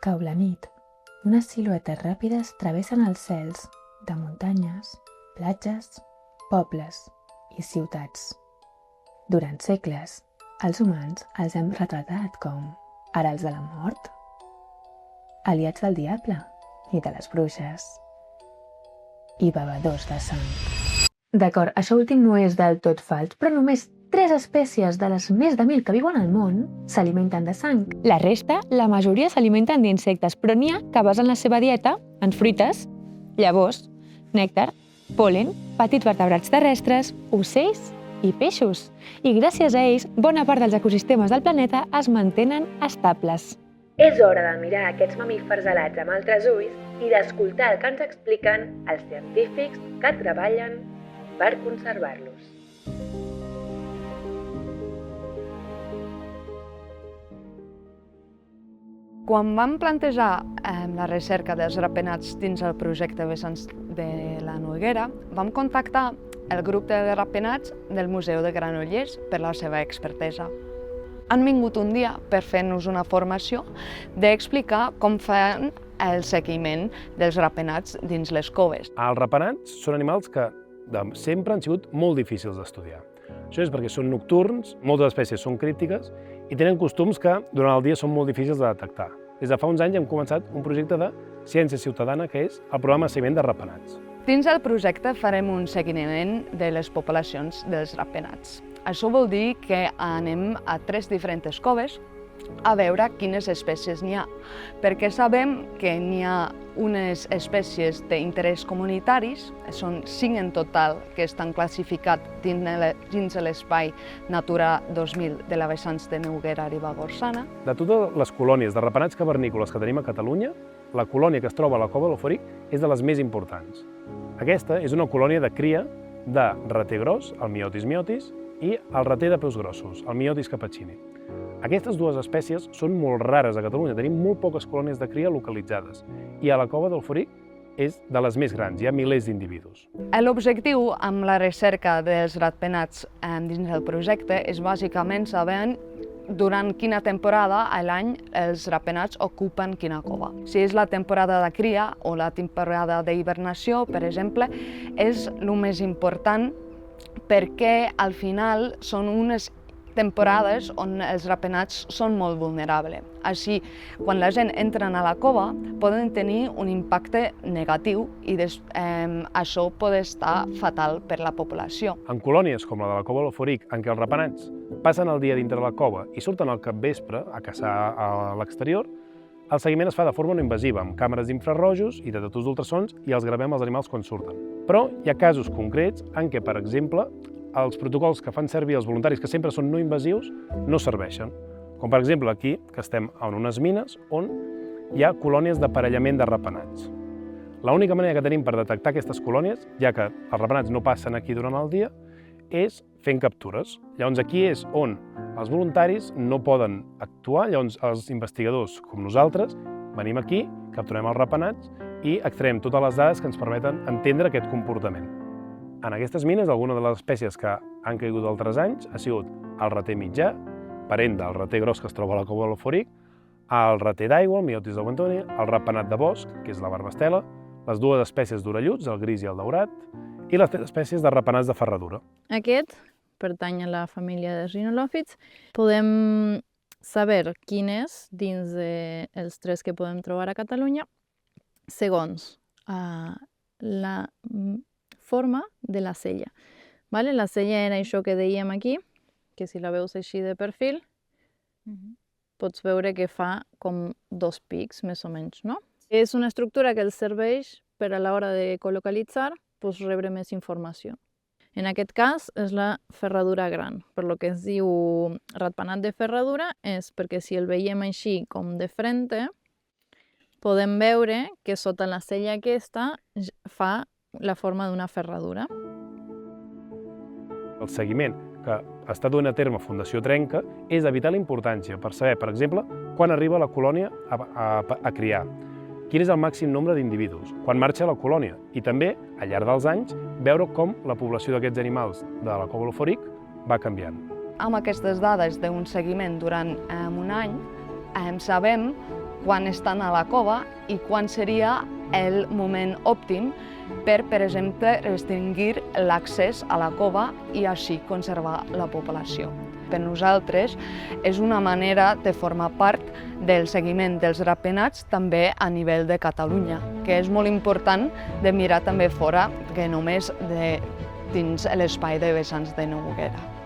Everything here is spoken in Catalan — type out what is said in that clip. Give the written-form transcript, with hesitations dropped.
Cau la nit. Unes siluetes ràpides travessen els cels de muntanyes, platges, pobles i ciutats. Durant segles, els humans els hem retratat com herals de la mort, aliats del diable i de les bruixes i bevedors de sang. D'acord, això últim no és del tot fals, però només 3 espècies de les més de 1.000 que viuen al món s'alimenten de sang. La resta, la majoria s'alimenten d'insectes, però n'hi ha que basen la seva dieta en fruites, llavors, nèctar, pol·len, petits vertebrats terrestres, ocells i peixos. I gràcies a ells, bona part dels ecosistemes del planeta es mantenen estables. És hora de mirar aquests mamífers alats amb altres ulls i d'escoltar el que ens expliquen els científics que treballen per conservar-los. Quan vam plantejar la recerca dels ratpenats dins el projecte Vessants de la Noguera, vam contactar el grup de ratpenats del Museu de Granollers per la seva expertesa. Han vingut un dia per fer-nos una formació d'explicar com fan el seguiment dels ratpenats dins les coves. Els ratpenats són animals que sempre han sigut molt difícils d'estudiar. Això és perquè són nocturns, moltes espècies són crítiques i tenen costums que durant el dia són molt difícils de detectar. Des de fa uns anys hem començat un projecte de ciència ciutadana que és el programa de seguiment de ratpenats. Dins del projecte farem un seguiment de les poblacions dels ratpenats. Això vol dir que anem a 3 diferents coves a veure quines espècies n'hi ha, perquè sabem que n'hi ha unes espècies d'interès comunitaris, són 5 en total que estan classificats dins l'espai Natura 2000 de la Vessants de Noguera Ribagorçana. De totes les colònies de ratpenats cavernícoles que tenim a Catalunya, la colònia que es troba a la Cova de l'Alforic és de les més importants. Aquesta és una colònia de cria de rater gros, el Myotis myotis, i el rater de peus grossos, el Myotis capuccini. Aquestes 2 espècies són molt rares a Catalunya, tenim molt poques colònies de cria localitzades i a la Cova d'Alforic és de les més grans, hi ha milers d'individus. L'objectiu amb la recerca dels ratpenats dins del projecte és bàsicament saber durant quina temporada a l'any els ratpenats ocupen quina cova. Si és la temporada de cria o la temporada d'hibernació, per exemple, és el més important perquè al final són unes temporades on els ratpenats són molt vulnerables. Així, quan la gent entra a la cova, poden tenir un impacte negatiu i això pot estar fatal per la població. En colònies com la de la Cova de l'Alforic, en què els ratpenats passen el dia dintre la cova i surten al capvespre a caçar a l'exterior, el seguiment es fa de forma no invasiva, amb càmeres d'infrarrojos i detectors d'ultrasons i els gravem els animals quan surten. Però hi ha casos concrets en què, per exemple, els protocols que fan servir els voluntaris, que sempre són no invasius, no serveixen. Com per exemple aquí, que estem en unes mines on hi ha colònies d'aparellament de ratpenats. L'única manera que tenim per detectar aquestes colònies, ja que els ratpenats no passen aquí durant el dia, és fent captures. Llavors aquí és on els voluntaris no poden actuar, llavors els investigadors com nosaltres venim aquí, capturem els ratpenats i extraiem totes les dades que ens permeten entendre aquest comportament. En aquestes mines, alguna de les espècies que han caigut altres anys ha sigut el rater mitjà, parent del rater gros que es troba a la Cova de l'Alforic, el rater d'aigua, el Myotis del Guantoni, el ratpenat de bosc, que és la barbastela, les 2 espècies d'orelluts, el gris i el daurat, i les 3 espècies de ratpenats de ferradura. Aquest pertany a la família de rhinolophids. Podem saber quin és dins dels 3 que podem trobar a Catalunya segons la forma de la cella. La cella era això que dèiem aquí, que si la veus així de perfil, pots veure que fa com 2 pics, més o menys, no? És una estructura que els serveix per a l'hora de colocalitzar, rebre més informació. En aquest cas és la ferradura gran. Per lo que es diu ratpenat de ferradura és perquè si el veiem així com de frente, podem veure que sota la cella aquesta fa la forma d'una ferradura. El seguiment que està duent a terme Fundació Trenca és de vital importància per saber, per exemple, quan arriba la colònia a criar, quin és el màxim nombre d'individus, quan marxa la colònia i també, al llarg dels anys, veure com la població d'aquests animals de la Cova de l'Alforic va canviant. Amb aquestes dades d'un seguiment durant un any, sabem quan estan a la cova i quan seria el moment òptim per exemple, restringir l'accés a la cova i així conservar la població. Per nosaltres és una manera de formar part del seguiment dels ratpenats també a nivell de Catalunya, que és molt important de mirar també fora que només dins l'espai de vessants de Noguera.